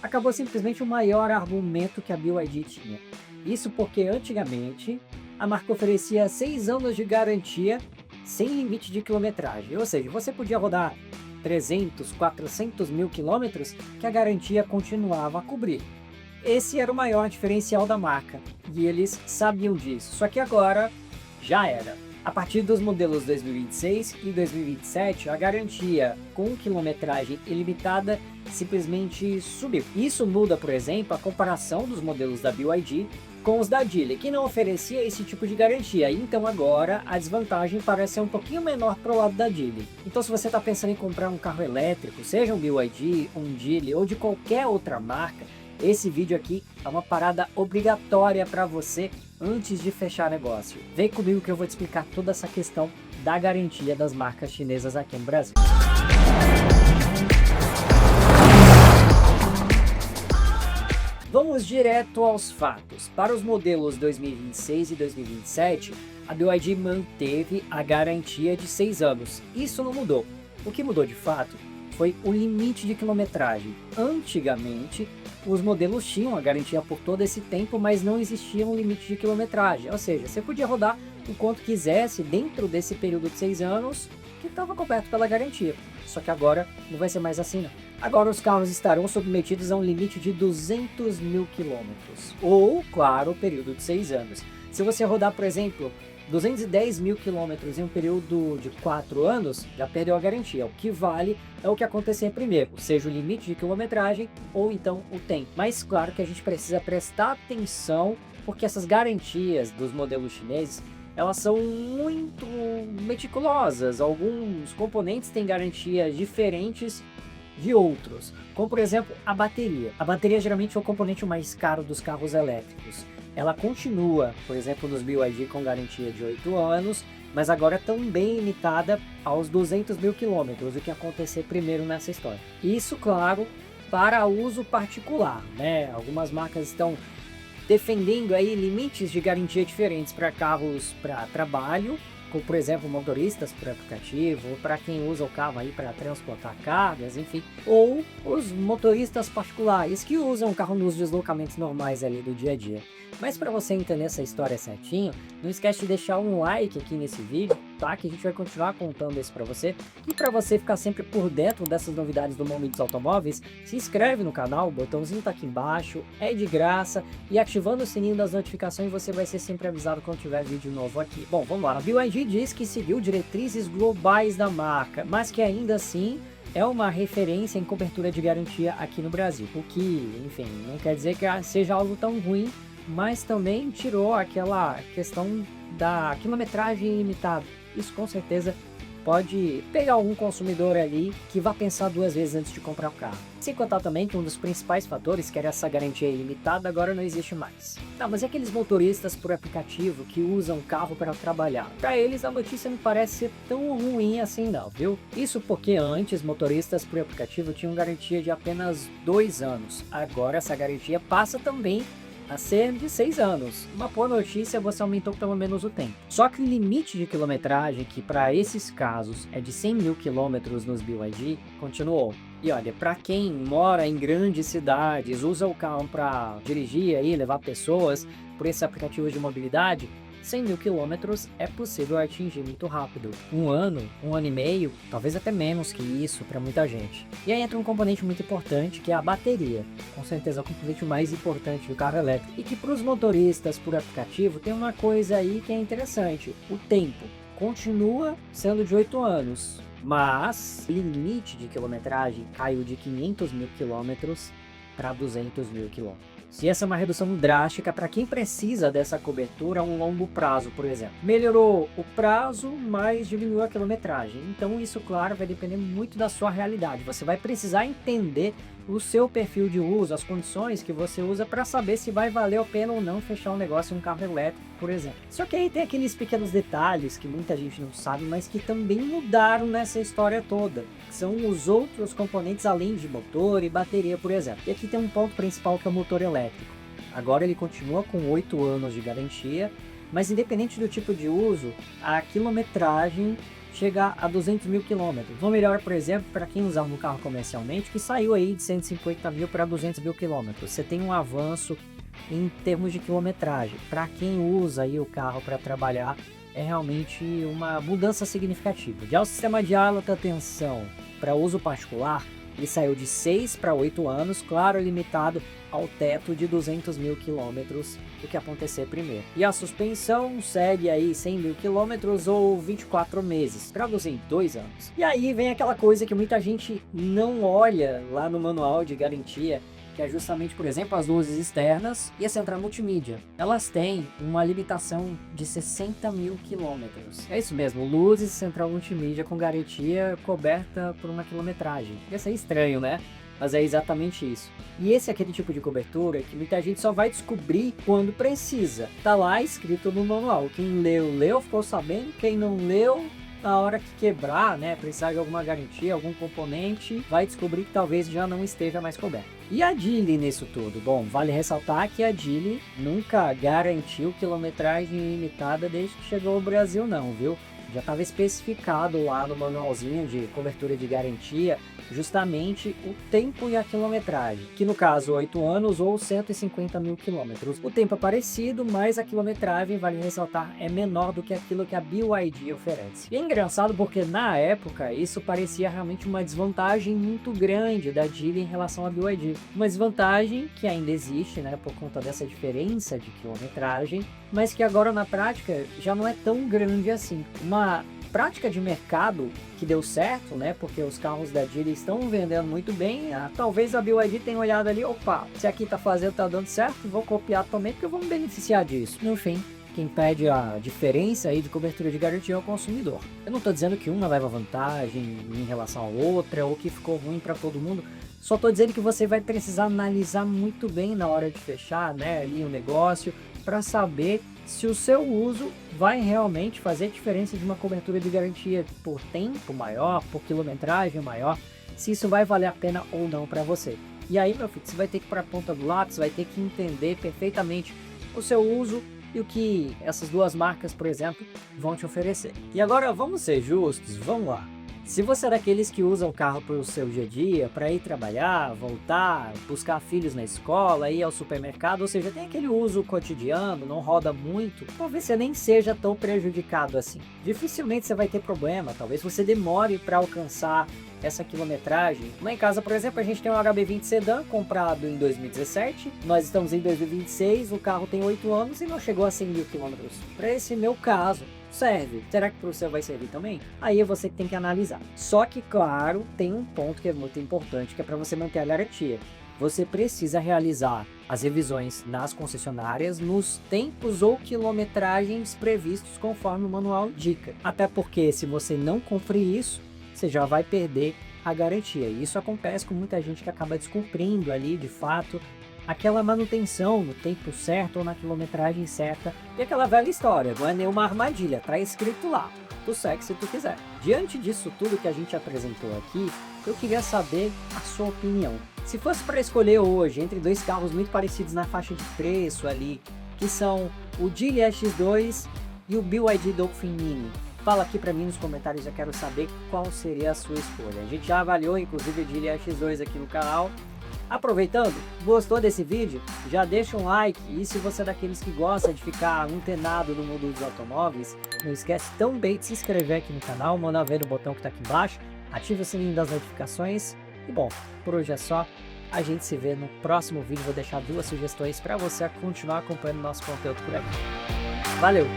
acabou simplesmente o maior argumento que a BYD tinha. Isso porque antigamente a marca oferecia 6 anos de garantia sem limite de quilometragem, ou seja, você podia rodar 300, 400 mil quilômetros que a garantia continuava a cobrir. Esse era o maior diferencial da marca e eles sabiam disso, só que agora já era. A partir dos modelos 2026 e 2027, a garantia com quilometragem ilimitada simplesmente subiu. Isso muda, por exemplo, a comparação dos modelos da BYD com os da Geely, que não oferecia esse tipo de garantia. Então agora a desvantagem parece ser um pouquinho menor para o lado da Geely. Então se você está pensando em comprar um carro elétrico, seja um BYD, um Geely ou de qualquer outra marca, esse vídeo aqui é uma parada obrigatória para você antes de fechar negócio. Vem comigo que eu vou te explicar toda essa questão da garantia das marcas chinesas aqui no Brasil. Vamos direto aos fatos. Para os modelos 2026 e 2027, a BYD manteve a garantia de 6 anos. Isso não mudou. O que mudou de fato foi o limite de quilometragem. Antigamente, os modelos tinham a garantia por todo esse tempo, mas não existia um limite de quilometragem. Ou seja, você podia rodar o quanto quisesse dentro desse período de 6 anos que estava coberto pela garantia. Só que agora não vai ser mais assim não. Agora os carros estarão submetidos a um limite de 200 mil quilômetros. Ou, claro, o período de 6 anos. Se você rodar, por exemplo, 210 mil quilômetros em um período de 4 anos, já perdeu a garantia. O que vale é o que acontecer primeiro, seja o limite de quilometragem ou então o tempo. Mas claro que a gente precisa prestar atenção, porque essas garantias dos modelos chineses, elas são muito meticulosas. Alguns componentes têm garantias diferentes de outros, como por exemplo a bateria. A bateria geralmente é o componente mais caro dos carros elétricos. Ela continua, por exemplo, nos BYD com garantia de 8 anos, mas agora também limitada aos 200 mil quilômetros, o que acontecer primeiro nessa história. Isso, claro, para uso particular, né? Algumas marcas estão defendendo aí limites de garantia diferentes para carros para trabalho, como por exemplo motoristas por aplicativo, ou para quem usa o carro aí para transportar cargas, enfim, ou os motoristas particulares que usam o carro nos deslocamentos normais ali do dia a dia. Mas para você entender essa história certinho, não esquece de deixar um like aqui nesse vídeo, tá? Que a gente vai continuar contando isso para você. E para você ficar sempre por dentro dessas novidades do mundo dos automóveis, se inscreve no canal, o botãozinho tá aqui embaixo, é de graça, e ativando o sininho das notificações você vai ser sempre avisado quando tiver vídeo novo aqui. Bom, vamos lá. A BYD diz que seguiu diretrizes globais da marca, mas que ainda assim é uma referência em cobertura de garantia aqui no Brasil. O que, enfim, não quer dizer que seja algo tão ruim, mas também tirou aquela questão da quilometragem ilimitada. Isso com certeza pode pegar algum consumidor ali que vá pensar 2 vezes antes de comprar o carro. Sem contar também que um dos principais fatores, que era essa garantia ilimitada, agora não existe mais. Tá, mas e aqueles motoristas por aplicativo que usam o carro para trabalhar? Para eles a notícia não parece ser tão ruim assim não, viu? Isso porque antes motoristas por aplicativo tinham garantia de apenas 2 anos. Agora essa garantia passa também a ser de 6 anos. Uma boa notícia, você aumentou pelo menos o tempo. Só que o limite de quilometragem, que para esses casos é de 100 mil quilômetros nos BYD, continuou. E olha, para quem mora em grandes cidades, usa o carro para dirigir aí, levar pessoas por esses aplicativos de mobilidade, 100 mil quilômetros é possível atingir muito rápido. 1 ano, 1 ano e meio, talvez até menos que isso para muita gente. E aí entra um componente muito importante, que é a bateria. Com certeza é o componente mais importante do carro elétrico. E que para os motoristas por aplicativo tem uma coisa aí que é interessante. O tempo continua sendo de 8 anos. Mas o limite de quilometragem caiu de 500 mil quilômetros para 200 mil quilômetros. E essa é uma redução drástica para quem precisa dessa cobertura a um longo prazo, por exemplo. Melhorou o prazo, mas diminuiu a quilometragem. Então isso, claro, vai depender muito da sua realidade. Você vai precisar entender o seu perfil de uso, as condições que você usa para saber se vai valer a pena ou não fechar um negócio em um carro elétrico, por exemplo. Só que aí tem aqueles pequenos detalhes que muita gente não sabe, mas que também mudaram nessa história toda, que são os outros componentes além de motor e bateria, por exemplo. E aqui tem um ponto principal, que é o motor elétrico. Agora ele continua com 8 anos de garantia, mas independente do tipo de uso, a quilometragem chegar a 200 mil quilômetros. Ou melhor, por exemplo, para quem usar um carro comercialmente, que saiu aí de 150 mil para 200 mil quilômetros. Você tem um avanço em termos de quilometragem. Para quem usa aí o carro para trabalhar, é realmente uma mudança significativa. Já o sistema de alta tensão para uso particular, ele saiu de 6 para 8 anos, claro, limitado ao teto de 200 mil quilômetros, o que acontecer primeiro. E a suspensão segue aí 100 mil quilômetros ou 24 meses, traduzindo 2 anos. E aí vem aquela coisa que muita gente não olha lá no manual de garantia, que é justamente, por exemplo, as luzes externas e a central multimídia. Elas têm uma limitação de 60 mil quilômetros. É isso mesmo, luzes e central multimídia com garantia coberta por uma quilometragem. Isso é estranho, né? Mas é exatamente isso. E esse é aquele tipo de cobertura que muita gente só vai descobrir quando precisa. Tá lá escrito no manual. Quem leu, ficou sabendo. Quem não leu, na hora que quebrar, né, precisar de alguma garantia, algum componente, vai descobrir que talvez já não esteja mais coberto. E a Geely nisso tudo? Bom, vale ressaltar que a Geely nunca garantiu quilometragem ilimitada desde que chegou ao Brasil não, viu? Já estava especificado lá no manualzinho de cobertura de garantia justamente o tempo e a quilometragem, que no caso 8 anos ou 150 mil quilômetros. O tempo é parecido, mas a quilometragem, vale ressaltar, é menor do que aquilo que a BYD oferece. E é engraçado porque na época isso parecia realmente uma desvantagem muito grande da Geely em relação à BYD. Uma desvantagem que ainda existe, né, por conta dessa diferença de quilometragem, mas que agora na prática já não é tão grande assim. Uma prática de mercado que deu certo, né? Porque os carros da Geely estão vendendo muito bem. Talvez a BYD tenha olhado ali, opa, se aqui tá fazendo, tá dando certo, vou copiar também porque eu vou me beneficiar disso. No fim, quem pede a diferença aí de cobertura de garantia é o consumidor. Eu não tô dizendo que uma leva vantagem em relação à outra ou que ficou ruim para todo mundo. Só tô dizendo que você vai precisar analisar muito bem na hora de fechar, né, ali o negócio, para saber se o seu uso vai realmente fazer diferença de uma cobertura de garantia por tempo maior, por quilometragem maior, se isso vai valer a pena ou não para você. E aí, meu filho, você vai ter que ir para a ponta do lápis, vai ter que entender perfeitamente o seu uso e o que essas duas marcas, por exemplo, vão te oferecer. E agora, vamos ser justos, vamos lá. Se você é daqueles que usa o carro para o seu dia a dia, para ir trabalhar, voltar, buscar filhos na escola, ir ao supermercado, ou seja, tem aquele uso cotidiano, não roda muito, talvez você nem seja tão prejudicado assim. Dificilmente você vai ter problema, talvez você demore para alcançar essa quilometragem. Lá em casa, por exemplo, a gente tem um HB20 Sedan comprado em 2017, nós estamos em 2026, o carro tem 8 anos e não chegou a 100 mil quilômetros. Para esse meu caso, serve. Será que para o seu vai servir também? Aí é você que tem que analisar. Só que, claro, tem um ponto que é muito importante, que é para você manter a garantia. Você precisa realizar as revisões nas concessionárias nos tempos ou quilometragens previstos conforme o manual indica. Até porque, se você não cumprir isso, você já vai perder a garantia. E isso acontece com muita gente que acaba descumprindo ali, de fato, aquela manutenção no tempo certo ou na quilometragem certa. E aquela velha história, não é nenhuma armadilha, tá escrito lá, tu segue se tu quiser. Diante disso tudo que a gente apresentou aqui, eu queria saber a sua opinião. Se fosse para escolher hoje entre dois carros muito parecidos na faixa de preço ali, que são o Geely X2 e o BYD Dolphin Mini, fala aqui para mim nos comentários, eu quero saber qual seria a sua escolha. A gente já avaliou inclusive o Geely X2 aqui no canal. Aproveitando, gostou desse vídeo? Já deixa um like, e se você é daqueles que gosta de ficar antenado no mundo dos automóveis, não esquece também de se inscrever aqui no canal, mandar ver no botão que está aqui embaixo, ative o sininho das notificações, e bom, por hoje é só, a gente se vê no próximo vídeo, vou deixar 2 sugestões para você continuar acompanhando nosso conteúdo por aqui. Valeu!